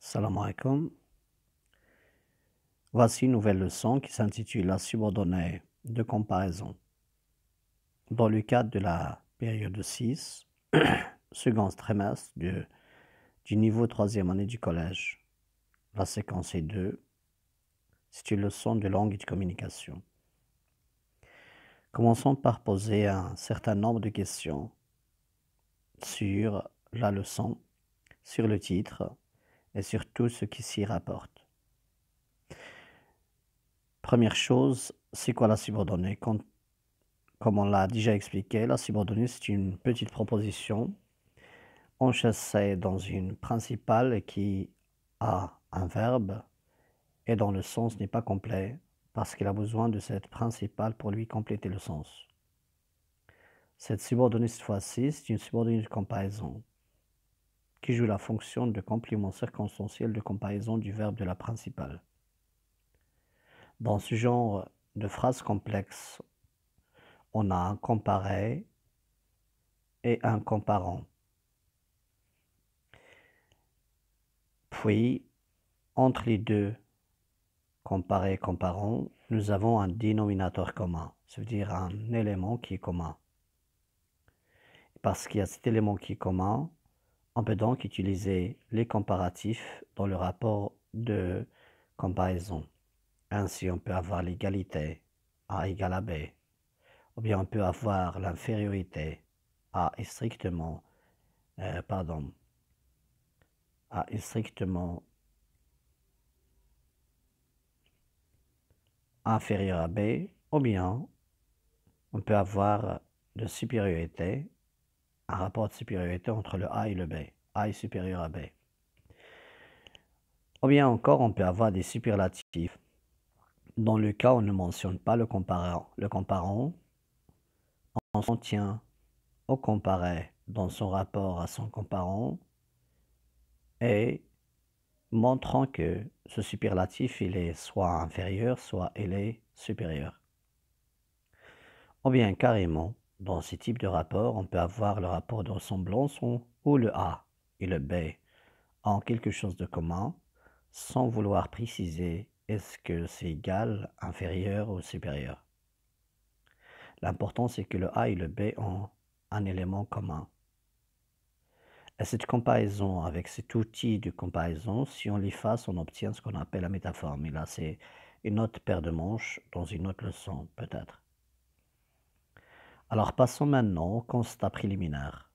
Salam alaikum. Voici une nouvelle leçon qui s'intitule La subordonnée de comparaison. Dans le cadre de la période 6, second trimestre du niveau 3e année du collège, la séquence est 2, c'est une leçon de langue et de communication. Commençons par poser un certain nombre de questions sur la leçon, sur le titre et sur tout ce qui s'y rapporte. Première chose, c'est quoi la subordonnée? Comme on l'a déjà expliqué, la subordonnée, c'est une petite proposition enchâssée dans une principale qui a un verbe et dont le sens n'est pas complet parce qu'il a besoin de cette principale pour lui compléter le sens. Cette subordonnée, cette fois-ci, c'est une subordonnée de comparaison qui joue la fonction de complément circonstanciel de comparaison du verbe de la principale. Dans ce genre de phrase complexe, on a un comparé et un comparant. Puis, entre les deux, comparé, comparant, nous avons un dénominateur commun, c'est-à-dire un élément qui est commun. Parce qu'il y a cet élément qui est commun, on peut donc utiliser les comparatifs dans le rapport de comparaison. Ainsi, on peut avoir l'égalité, A égale à B, ou bien on peut avoir l'infériorité, A est strictement, inférieur à B, ou bien on peut avoir de supériorité, un rapport de supériorité entre le A et le B. A est supérieur à B. Ou bien encore, on peut avoir des superlatifs. Dans le cas où on ne mentionne pas le comparant, on s'en tient au comparé dans son rapport à son comparant et montrant que ce superlatif, il est soit inférieur, soit il est supérieur. Ou bien carrément, dans ce type de rapport, on peut avoir le rapport de ressemblance où le A et le B ont quelque chose de commun, sans vouloir préciser est-ce que c'est égal, inférieur ou supérieur. L'important c'est que le A et le B ont un élément commun. Et cette comparaison avec cet outil de comparaison, si on l'efface, on obtient ce qu'on appelle la métaphore. Mais là, c'est une autre paire de manches dans une autre leçon, peut-être. Alors, passons maintenant au constat préliminaire.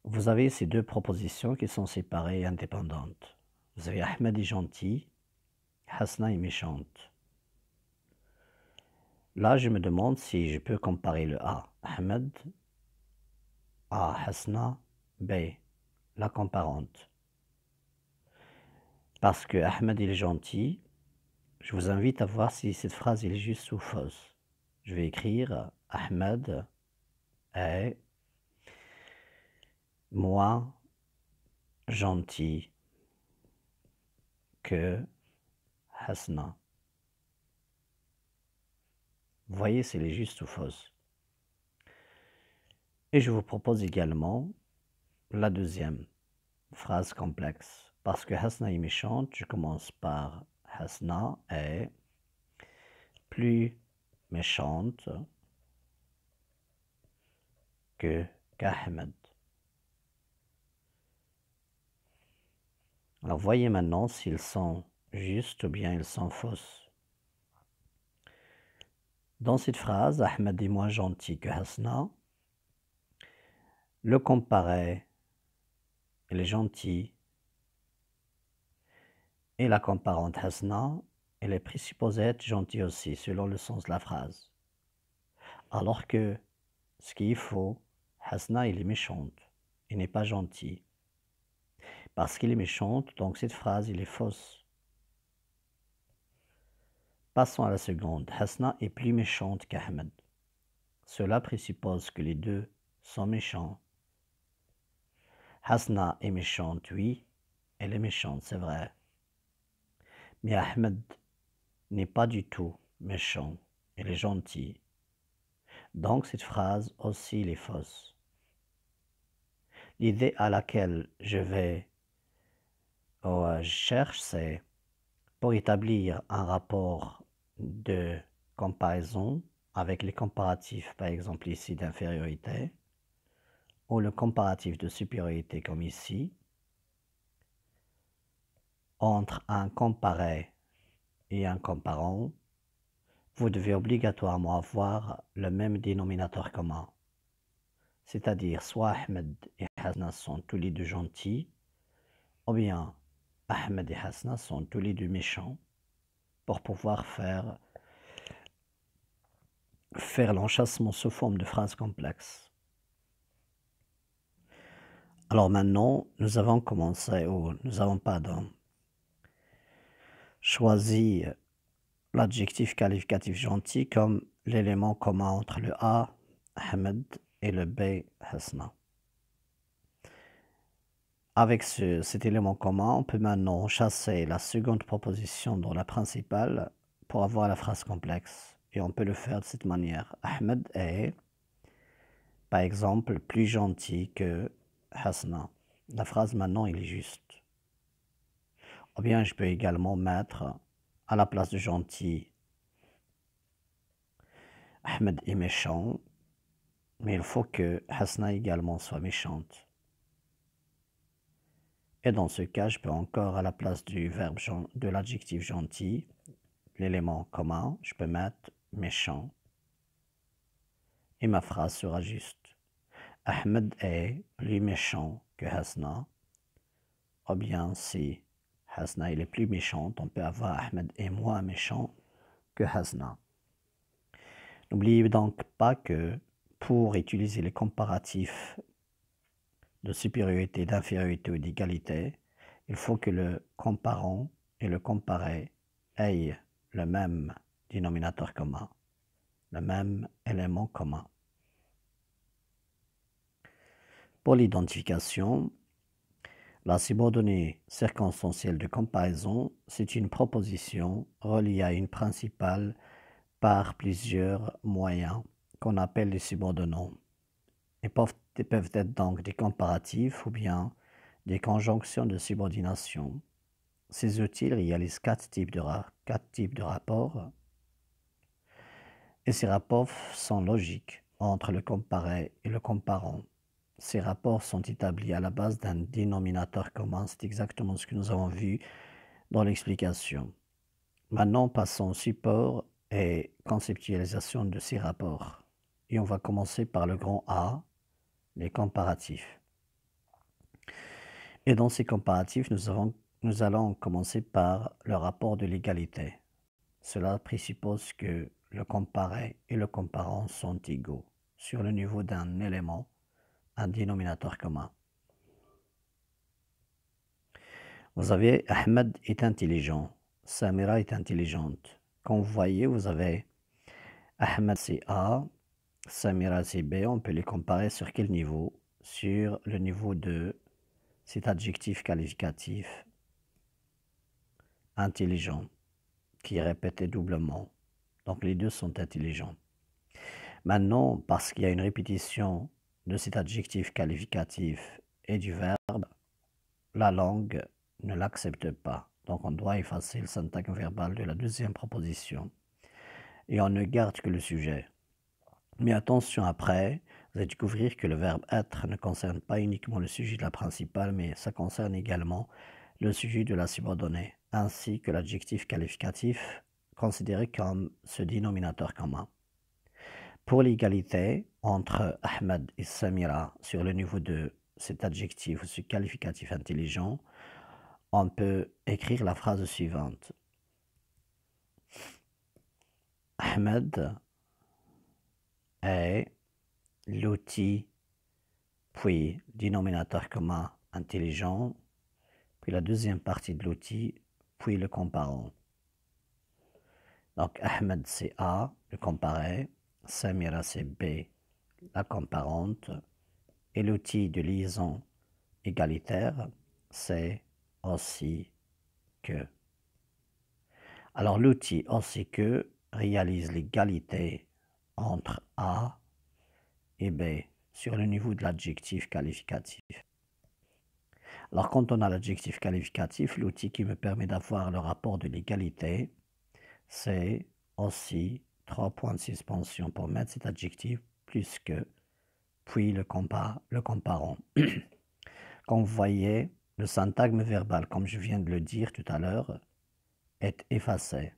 Vous avez ces deux propositions qui sont séparées et indépendantes. Vous avez Ahmed est gentil, Hasna est méchante. Là, je me demande si je peux comparer le A, Ahmed, à Hasna, B, la comparante. Parce que Ahmed il est gentil, je vous invite à voir si cette phrase est juste ou fausse. Je vais écrire Ahmed est moins gentil que Hasna. Vous voyez si elle est juste ou fausse. Et je vous propose également la deuxième phrase complexe. Parce que Hasna est méchante, je commence par Hasna est plus méchante que qu'Ahmed. Alors voyez maintenant s'ils sont justes ou bien ils sont fausses. Dans cette phrase, Ahmed est moins gentil que Hasna. Le comparé, il est gentil. Et la comparante Hasna, elle est présupposée être gentille aussi, selon le sens de la phrase. Alors que, ce qu'il faut, Hasna, il est méchante. Il n'est pas gentil. Parce qu'il est méchante, donc cette phrase, elle est fausse. Passons à la seconde. Hasna est plus méchante qu'Ahmed. Cela présuppose que les deux sont méchants. Hasna est méchante, oui, elle est méchante, c'est vrai. Mais Ahmed n'est pas du tout méchant, il est gentil. Donc cette phrase aussi elle est fausse. L'idée à laquelle je vais je cherche, c'est pour établir un rapport de comparaison avec les comparatifs, par exemple ici d'infériorité, ou le comparatif de supériorité comme ici, entre un comparé et un comparant, vous devez obligatoirement avoir le même dénominateur commun. C'est-à-dire soit Ahmed et Hasna sont tous les deux gentils, ou bien Ahmed et Hasna sont tous les deux méchants, pour pouvoir faire l'enchassement sous forme de phrases complexes. Alors maintenant, nous avons choisi l'adjectif qualificatif gentil comme l'élément commun entre le A, Ahmed, et le B, Hasna. Avec cet élément commun, on peut maintenant chasser la seconde proposition dans la principale pour avoir la phrase complexe. Et on peut le faire de cette manière. Ahmed est, par exemple, plus gentil que Hasna. La phrase maintenant, elle est juste. Ou bien je peux également mettre à la place de gentil, Ahmed est méchant, mais il faut que Hasna également soit méchante. Et dans ce cas, je peux encore, à la place du verbe de l'adjectif gentil, l'élément commun, je peux mettre méchant. Et ma phrase sera juste. Ahmed est plus méchant que Hasna. Ou bien si Hasna est plus méchante, on peut avoir Ahmed est moins méchant que Hasna. N'oubliez donc pas que pour utiliser les comparatifs de supériorité, d'infériorité ou d'égalité, il faut que le comparant et le comparé aient le même dénominateur commun, le même élément commun. Pour l'identification, la subordonnée circonstancielle de comparaison, c'est une proposition reliée à une principale par plusieurs moyens qu'on appelle les subordonnants. Ils peuvent être donc des comparatifs ou bien des conjonctions de subordination. Ces outils réalisent quatre types de rapports et ces rapports sont logiques entre le comparé et le comparant. Ces rapports sont établis à la base d'un dénominateur commun. C'est exactement ce que nous avons vu dans l'explication. Maintenant, passons au support et conceptualisation de ces rapports. Et on va commencer par le grand A, les comparatifs. Et dans ces comparatifs, nous allons commencer par le rapport de l'égalité. Cela présuppose que le comparé et le comparant sont égaux sur le niveau d'un élément, un dénominateur commun. Vous avez Ahmed est intelligent, Samira est intelligente. Comme vous voyez, vous avez Ahmed c'est A, Samira c'est B. On peut les comparer sur quel niveau? Sur le niveau de cet adjectif qualificatif intelligent qui est répété doublement. Donc les deux sont intelligents. Maintenant, parce qu'il y a une répétition de cet adjectif qualificatif et du verbe, la langue ne l'accepte pas. Donc on doit effacer le syntagme verbal de la deuxième proposition. Et on ne garde que le sujet. Mais attention après, vous allez découvrir que le verbe être ne concerne pas uniquement le sujet de la principale, mais ça concerne également le sujet de la subordonnée, ainsi que l'adjectif qualificatif considéré comme ce dénominateur commun. Pour l'égalité entre Ahmed et Samira sur le niveau de cet adjectif ou ce qualificatif intelligent, on peut écrire la phrase suivante. Ahmed est l'outil, puis dénominateur commun intelligent, puis la deuxième partie de l'outil, puis le comparant. Donc Ahmed c'est A, le comparé, Samira c'est B, la comparante, et l'outil de liaison égalitaire, c'est aussi que. Alors l'outil aussi que réalise l'égalité entre A et B sur le niveau de l'adjectif qualificatif. Alors, quand on a l'adjectif qualificatif, l'outil qui me permet d'avoir le rapport de l'égalité, c'est aussi 3 points de suspension pour mettre cet adjectif plus que, puis le comparant. Comme vous voyez, le syntagme verbal, comme je viens de le dire tout à l'heure, est effacé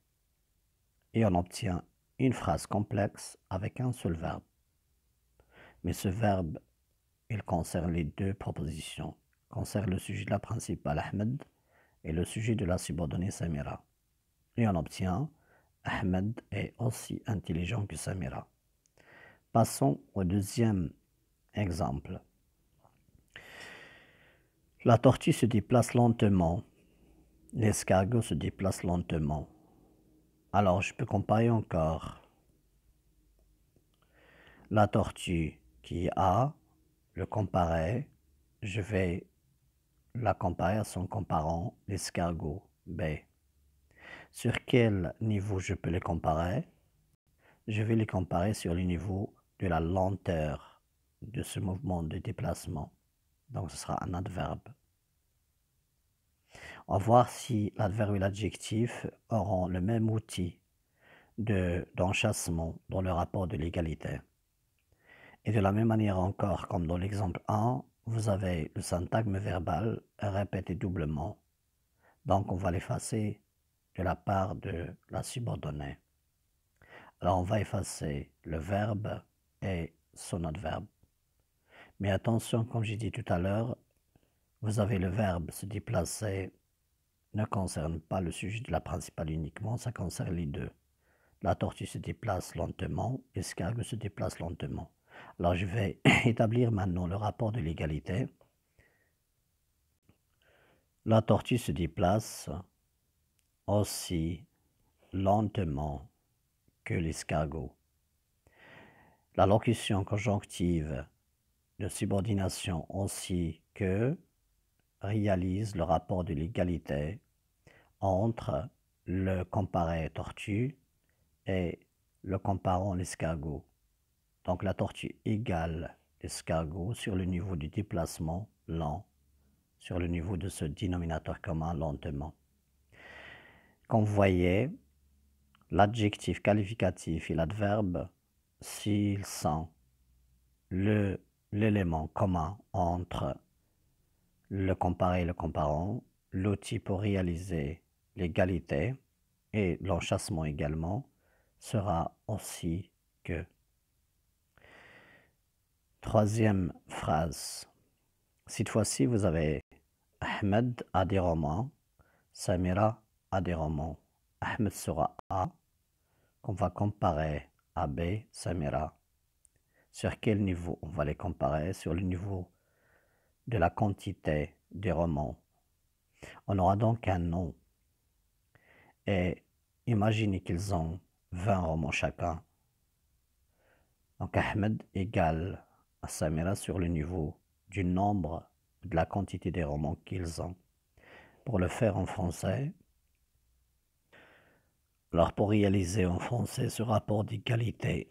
et on obtient une phrase complexe avec un seul verbe. Mais ce verbe, il concerne les deux propositions, concerne le sujet de la principale Ahmed et le sujet de la subordonnée Samira. Et on obtient Ahmed est aussi intelligent que Samira. Passons au deuxième exemple. La tortue se déplace lentement. L'escargot se déplace lentement. Alors, je peux comparer encore. La tortue qui a, le comparer, je vais la comparer à son comparant, l'escargot B. Sur quel niveau je peux les comparer? Je vais les comparer sur le niveau de la lenteur de ce mouvement de déplacement. Donc, ce sera un adverbe. On va voir si l'adverbe et l'adjectif auront le même outil d'enchâssement dans le rapport de l'égalité. Et de la même manière encore, comme dans l'exemple 1, vous avez le syntagme verbal répété doublement. Donc, on va l'effacer de la part de la subordonnée. Alors, on va effacer le verbe et son adverbe. Mais attention, comme j'ai dit tout à l'heure, vous avez le verbe se déplacer ne concerne pas le sujet de la principale uniquement, ça concerne les deux. La tortue se déplace lentement, l'escargot se déplace lentement. Alors je vais établir maintenant le rapport de l'égalité. La tortue se déplace aussi lentement que l'escargot. La locution conjonctive de subordination aussi que réalise le rapport de l'égalité entre le comparé tortue et le comparant l'escargot. Donc la tortue égale l'escargot sur le niveau du déplacement lent, sur le niveau de ce dénominateur commun lentement. Comme vous voyez, l'adjectif qualificatif et l'adverbe, s'ils sont l'élément commun entre le comparé et le comparant, l'outil pour réaliser l'égalité et l'enchâssement également sera aussi que. Troisième phrase. Cette fois-ci, vous avez Ahmed a des romans, Samira a des romans. Ahmed sera A, qu'on va comparer à B, Samira. Sur quel niveau on va les comparer? Sur le niveau de la quantité des romans. On aura donc un nom. Et imaginez qu'ils ont 20 romans chacun. Donc Ahmed égale à Samira sur le niveau du nombre de la quantité des romans qu'ils ont. Pour le faire en français, alors pour réaliser en français ce rapport d'égalité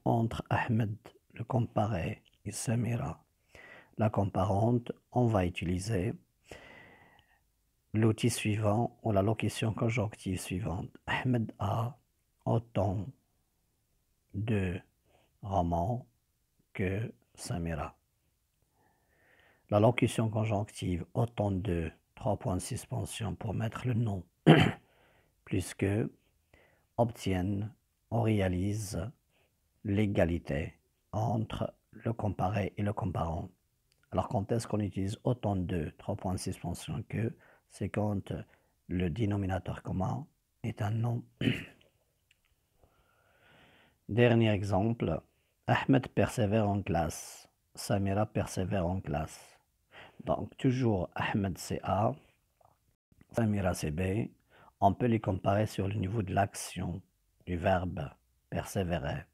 entre Ahmed, le comparé, et Samira, la comparante, on va utiliser l'outil suivant ou la locution conjonctive suivante. Ahmed a autant de romans que Samira. La locution conjonctive autant de 3 points de suspension pour mettre le nom plus que obtiennent, on réalise l'égalité entre le comparé et le comparant. Alors quand est-ce qu'on utilise autant de 3 points de suspension que? C'est quand le dénominateur commun est un nom. Dernier exemple, Ahmed persévère en classe, Samira persévère en classe. Donc toujours Ahmed c'est A, Samira c'est B. On peut les comparer sur le niveau de l'action du verbe persévérer.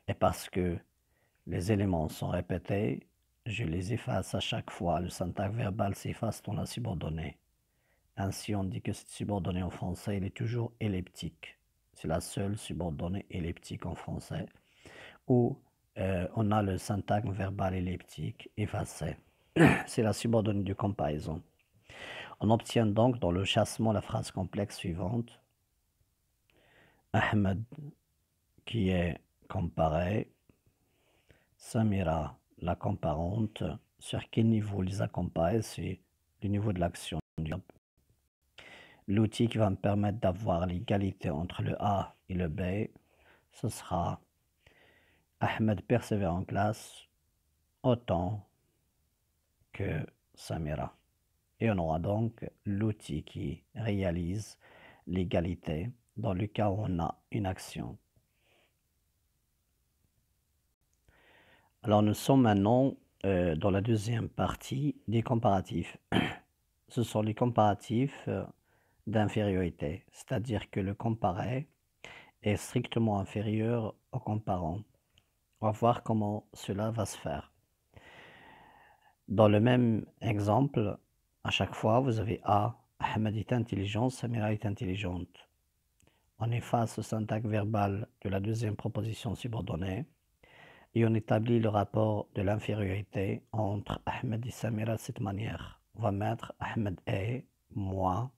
Et parce que les éléments sont répétés, je les efface à chaque fois. Le syntaxe verbal s'efface dans la subordonnée. Ainsi, on dit que cette subordonnée en français, elle est toujours elliptique. C'est la seule subordonnée elliptique en français où on a le syntaxe verbal elliptique effacé. c'est la subordonnée de comparaison. On obtient donc dans le chassement la phrase complexe suivante. Ahmed qui est comparé, Samira la comparante. Sur quel niveau les a comparés? C'est le niveau de l'action du verbe. L'outil qui va me permettre d'avoir l'égalité entre le A et le B, ce sera Ahmed persévère en classe autant que Samira. Et on aura donc l'outil qui réalise l'égalité dans le cas où on a une action. Alors nous sommes maintenant dans la deuxième partie des comparatifs. Ce sont les comparatifs d'infériorité, c'est-à-dire que le comparé est strictement inférieur au comparant. On va voir comment cela va se faire. Dans le même exemple, à chaque fois, vous avez A, Ahmed est intelligent, Samira est intelligente. On efface le syntaxe verbal de la deuxième proposition subordonnée et on établit le rapport de l'infériorité entre Ahmed et Samira de cette manière. On va mettre Ahmed est moins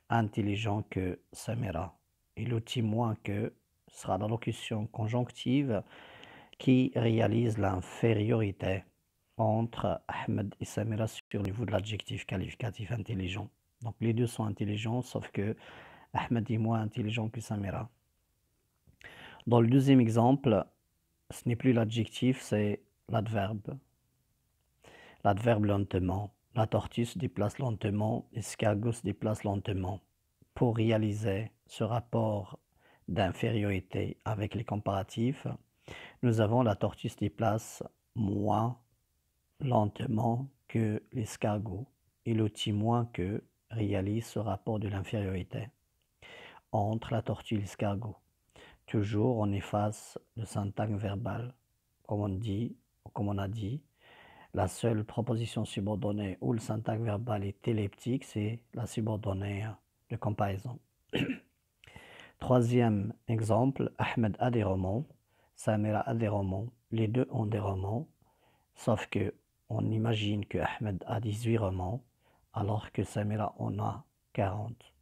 intelligent que Samira. Et l'outil moins que sera la locution conjonctive qui réalise l'infériorité entre Ahmed et Samira sur le niveau de l'adjectif qualificatif intelligent. Donc les deux sont intelligents, sauf que Ahmed est moins intelligent que Samira. Dans le deuxième exemple, ce n'est plus l'adjectif, c'est l'adverbe. L'adverbe lentement. La tortue se déplace lentement, l'escargot se déplace lentement. Pour réaliser ce rapport d'infériorité avec les comparatifs, nous avons la tortue se déplace moins lentement que l'escargot et l'outil moins que réalise ce rapport de l'infériorité entre la tortue et l'escargot. Toujours on efface le syntaxe verbal. Comme on a dit, la seule proposition subordonnée où le syntaxe verbal est elliptique, c'est la subordonnée de comparaison. Troisième exemple, Ahmed a des romans, Samira a des romans, les deux ont des romans, sauf que on imagine que Ahmed a 18 romans, alors que Samira en a 40.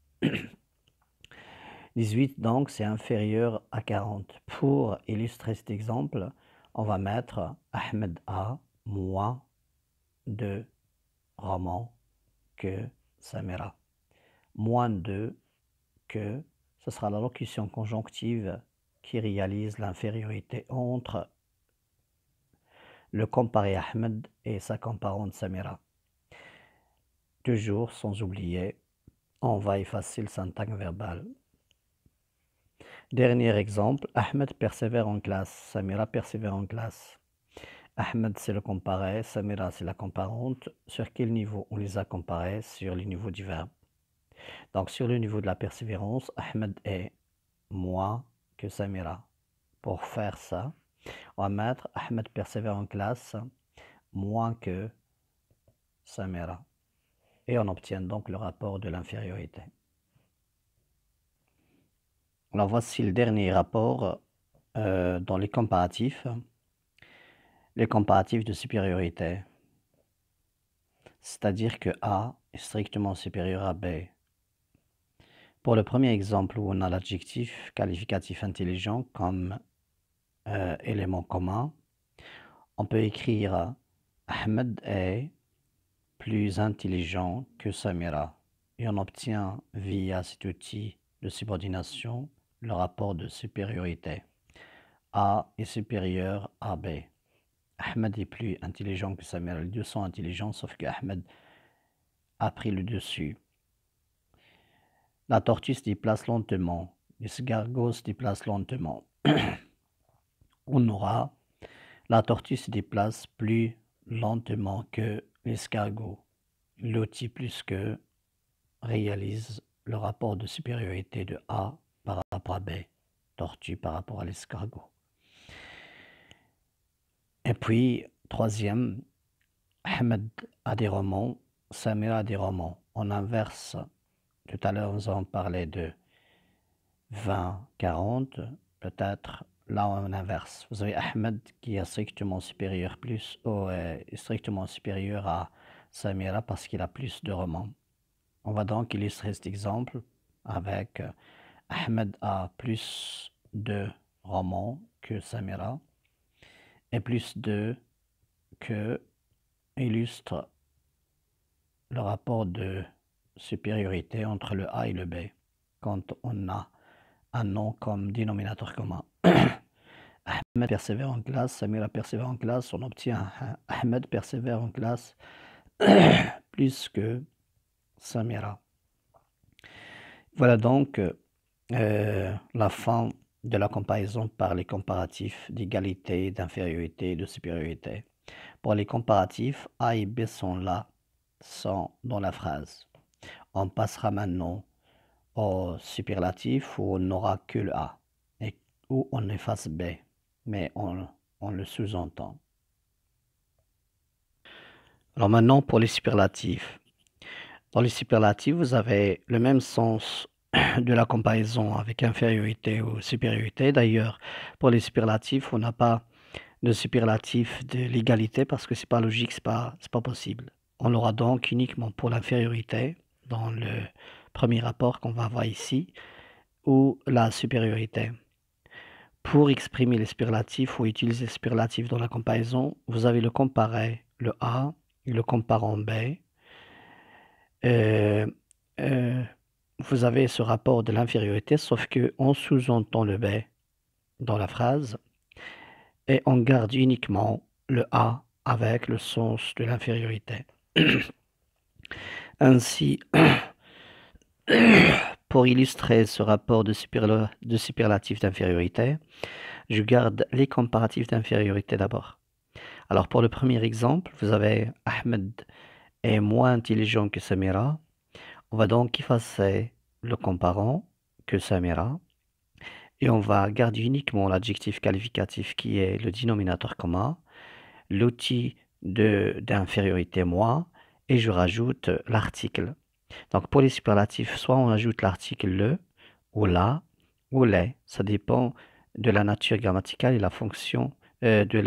18 donc c'est inférieur à 40. Pour illustrer cet exemple, on va mettre Ahmed a moins de romans que Samira. Moins de que, ce sera la locution conjonctive qui réalise l'infériorité entre le comparé Ahmed et sa comparante Samira. Toujours sans oublier, on va effacer le syntaxe verbal. Dernier exemple, Ahmed persévère en classe, Samira persévère en classe. Ahmed c'est le comparé, Samira c'est la comparante. Sur quel niveau on les a comparés? Sur le niveau du verbe. Donc sur le niveau de la persévérance, Ahmed est moins que Samira. Pour faire ça, on va mettre Ahmed persévère en classe moins que Samira. Et on obtient donc le rapport de l'infériorité. Alors voici le dernier rapport dans les comparatifs de supériorité. C'est-à-dire que A est strictement supérieur à B. Pour le premier exemple où on a l'adjectif qualificatif intelligent comme élément commun, on peut écrire Ahmed est plus intelligent que Samira. Et on obtient via cet outil de subordination le rapport de supériorité. A est supérieur à B. Ahmed est plus intelligent que Samira. Les deux sont intelligents, sauf que Ahmed a pris le dessus. La tortue se déplace lentement. L'escargot se déplace lentement. On aura la tortue se déplace plus lentement que l'escargot. L'outil plus que réalise le rapport de supériorité de A par rapport à B, tortue par rapport à l'escargot. Et puis, troisième, Ahmed a des romans, Samira a des romans. On inverse. Tout à l'heure, nous avons parlé de 20-40. Peut-être là on inverse. Vous avez Ahmed qui est strictement supérieur plus ou strictement supérieur à Samira parce qu'il a plus de romans. On va donc illustrer cet exemple avec Ahmed a plus de romans que Samira et plus de que illustre le rapport de supériorité entre le A et le B quand on a un nom comme dénominateur commun. Ahmed persévère en classe, Samira persévère en classe, on obtient Ahmed persévère en classe plus que Samira. Voilà donc la fin de la comparaison par les comparatifs d'égalité, d'infériorité et de supériorité. Pour les comparatifs, A et B sont là, sont dans la phrase. On passera maintenant au superlatif où on n'aura que le A et où on efface B, mais on le sous-entend. Alors maintenant pour les superlatifs. Dans les superlatifs, vous avez le même sens de la comparaison avec infériorité ou supériorité. D'ailleurs, pour les superlatifs, on n'a pas de superlatif de l'égalité parce que c'est pas logique, c'est pas possible. On aura donc uniquement pour l'infériorité dans le premier rapport qu'on va voir ici ou la supériorité. Pour exprimer les superlatifs ou utiliser les superlatifs dans la comparaison, vous avez le comparé, le A, et le comparant B. Euh, euh, vous avez ce rapport de l'infériorité, sauf qu'on sous-entend le B dans la phrase et on garde uniquement le A avec le sens de l'infériorité. Ainsi, pour illustrer ce rapport de superlatif d'infériorité, je garde les comparatifs d'infériorité d'abord. Alors pour le premier exemple, vous avez Ahmed est moins intelligent que Samira. On va donc effacer le comparant que Samira et on va garder uniquement l'adjectif qualificatif qui est le dénominateur commun, l'outil d'infériorité moi et je rajoute l'article. Donc pour les superlatifs, soit on ajoute l'article le ou la ou les, ça dépend de la nature grammaticale et la fonction du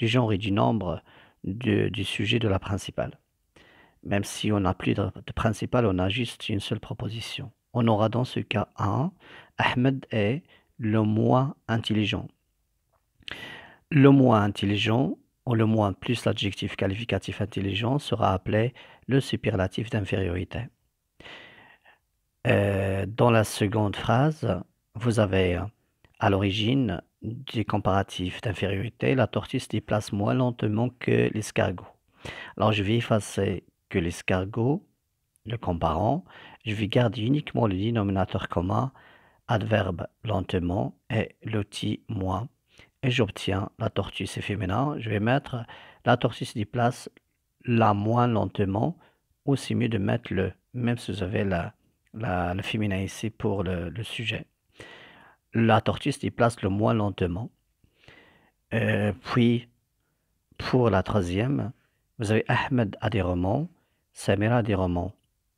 genre et du nombre du sujet de la principale. Même si on n'a plus de principale, on a juste une seule proposition. On aura dans ce cas un, Ahmed est le moins intelligent. Le moins intelligent, ou le moins plus l'adjectif qualificatif intelligent, sera appelé le superlatif d'infériorité. Dans la seconde phrase, vous avez à l'origine du comparatif d'infériorité, la tortue se déplace moins lentement que l'escargot. Alors je vais effacer que l'escargot, le comparant, je vais garder uniquement le dénominateur commun, adverbe lentement et l'outil moins. Et j'obtiens la tortue, c'est féminin. Je vais mettre la tortue se déplace la moins lentement, ou c'est mieux de mettre le, même si vous avez le féminin ici pour le sujet. La tortue se déplace le moins lentement. Puis, pour la troisième, vous avez Ahmed a des romans, Samira a des romans.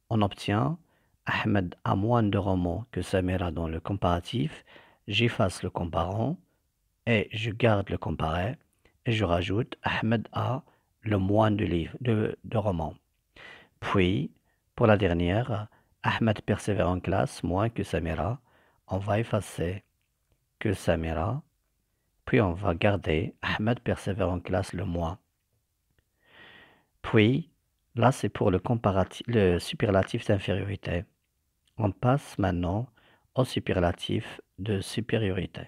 On obtient Ahmed a moins de romans que Samira dans le comparatif. J'efface le comparant et je garde le comparé et je rajoute Ahmed a le moins de livres, de romans. Puis, pour la dernière, Ahmed persévère en classe moins que Samira. On va effacer que Samira. Puis on va garder Ahmed persévère en classe le moins. Puis, là c'est pour le superlatif d'infériorité. On passe maintenant au superlatif de supériorité.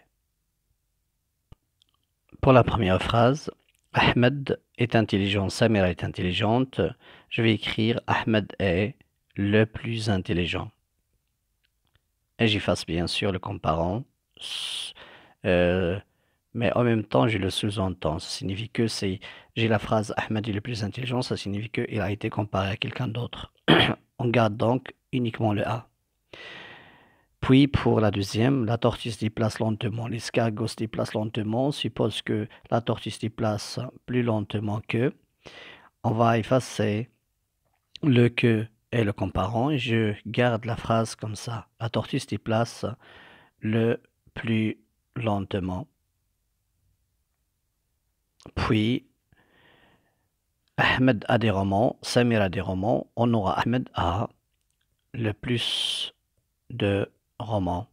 Pour la première phrase, Ahmed est intelligent, Samira est intelligente. Je vais écrire Ahmed est le plus intelligent. Et j'efface bien sûr le comparant. Mais en même temps, je le sous-entends. Ça signifie que j'ai la phrase Ahmed est le plus intelligent, ça signifie qu'il a été comparé à quelqu'un d'autre. On garde donc uniquement le A. Puis pour la deuxième, la tortue se déplace lentement, l'escargot se déplace lentement. On suppose que la tortue se déplace plus lentement que. On va effacer le que et le comparant et je garde la phrase comme ça. La tortue se déplace le plus lentement. Puis, Ahmed a des romans, Samir a des romans, on aura Ahmed a le plus de romans.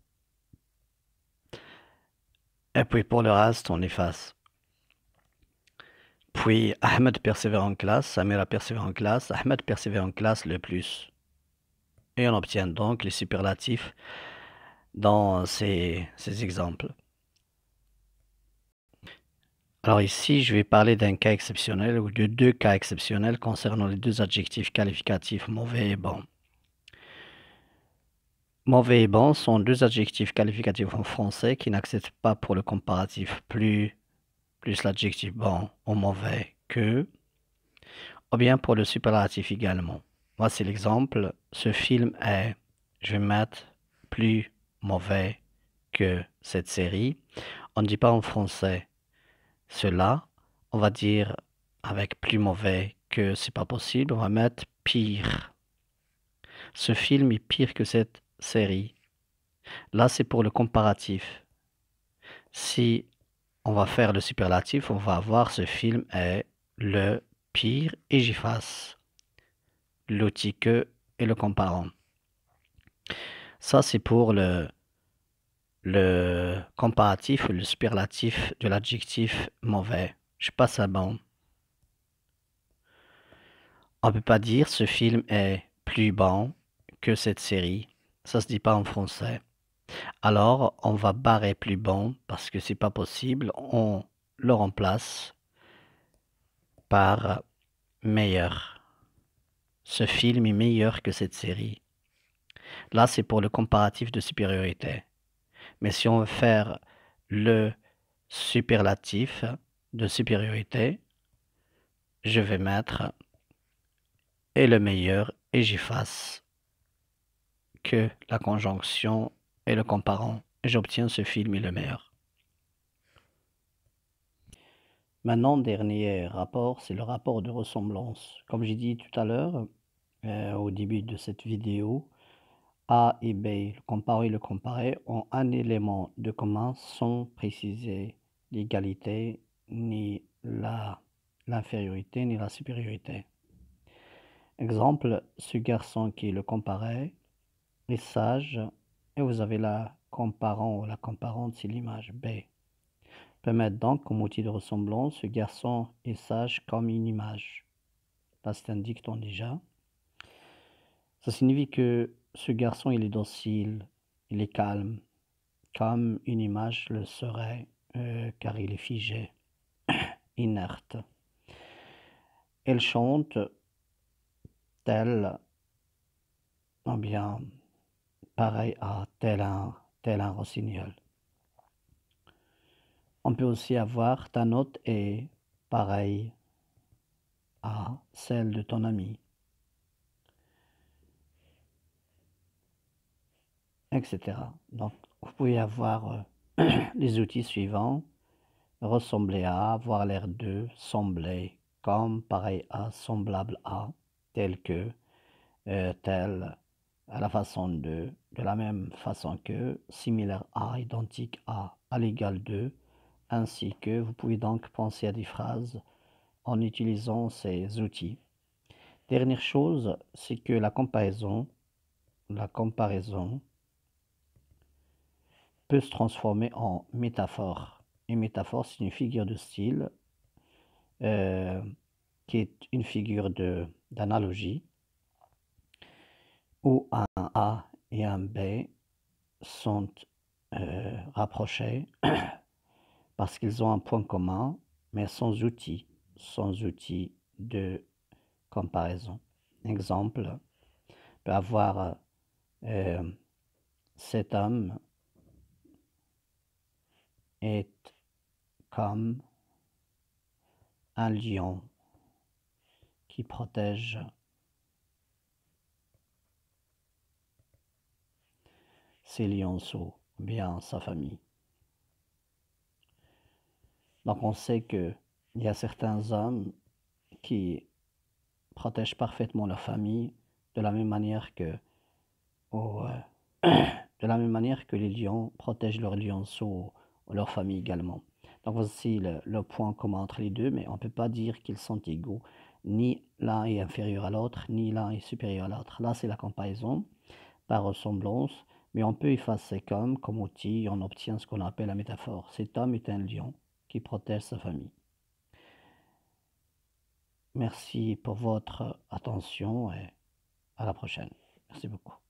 Et puis pour le reste, on efface. Puis Ahmed persévère en classe, Samir a persévéré en classe, Ahmed persévère en classe le plus. Et on obtient donc les superlatifs dans ces exemples. Alors ici, je vais parler d'un cas exceptionnel ou de deux cas exceptionnels concernant les deux adjectifs qualificatifs mauvais et bon. Mauvais et bon sont deux adjectifs qualificatifs en français qui n'acceptent pas pour le comparatif plus l'adjectif bon ou mauvais que, ou bien pour le superlatif également. Voici l'exemple. Ce film est, je vais mettre, plus mauvais que cette série. On ne dit pas en français cela. On va dire avec plus mauvais que c'est pas possible. On va mettre pire. Ce film est pire que cette série. Là, c'est pour le comparatif. Si on va faire le superlatif, on va avoir ce film est le pire et j'efface l'outil que et le comparant. Ça, c'est pour le comparatif ou le superlatif de l'adjectif mauvais. Je passe à bon. On ne peut pas dire ce film est plus bon que cette série. Ça se dit pas en français. Alors, on va barrer plus bon parce que c'est pas possible. On le remplace par meilleur. Ce film est meilleur que cette série. Là, c'est pour le comparatif de supériorité. Mais si on veut faire le superlatif de supériorité, je vais mettre et le meilleur et j'efface que la conjonction et le comparant. Et j'obtiens ce film est le meilleur. Maintenant, dernier rapport, c'est le rapport de ressemblance. Comme j'ai dit tout à l'heure, au début de cette vidéo, A et B, le comparé et le comparé, ont un élément de commun sans préciser l'égalité, ni l'infériorité, ni la supériorité. Exemple, ce garçon qui est le comparé est sage, et vous avez la comparant ou la comparante, c'est l'image B. On peut mettre donc comme outil de ressemblance, ce garçon est sage comme une image. Là, c'est un dicton déjà. Ça signifie que ce garçon, il est docile, il est calme, comme une image le serait, car il est figé, inerte. Elle chante tel, ou bien pareil à tel un rossignol. On peut aussi avoir ta note est pareille à celle de ton ami, etc. Donc, vous pouvez avoir les outils suivants: ressembler à, avoir l'air de, sembler, comme, pareil à, semblable à, tel que, tel, à la façon de la même façon que, similaire à, identique à l'égal de, ainsi que. Vous pouvez donc penser à des phrases en utilisant ces outils. Dernière chose, c'est que la comparaison peut se transformer en métaphore. Une métaphore, c'est une figure de style qui est une figure d'analogie où un A et un B sont rapprochés parce qu'ils ont un point commun, mais sans outil de comparaison. Exemple, on peut avoir cet homme est comme un lion qui protège ses lionceaux, bien sa famille. Donc on sait qu'il y a certains hommes qui protègent parfaitement leur famille de la même manière que de la même manière que les lions protègent leurs lionceaux ou leur famille également. Donc voici le point commun entre les deux, mais on ne peut pas dire qu'ils sont égaux. Ni l'un est inférieur à l'autre, ni l'un est supérieur à l'autre. Là, c'est la comparaison par ressemblance, mais on peut effacer comme outil, on obtient ce qu'on appelle la métaphore. Cet homme est un lion qui protège sa famille. Merci pour votre attention et à la prochaine. Merci beaucoup.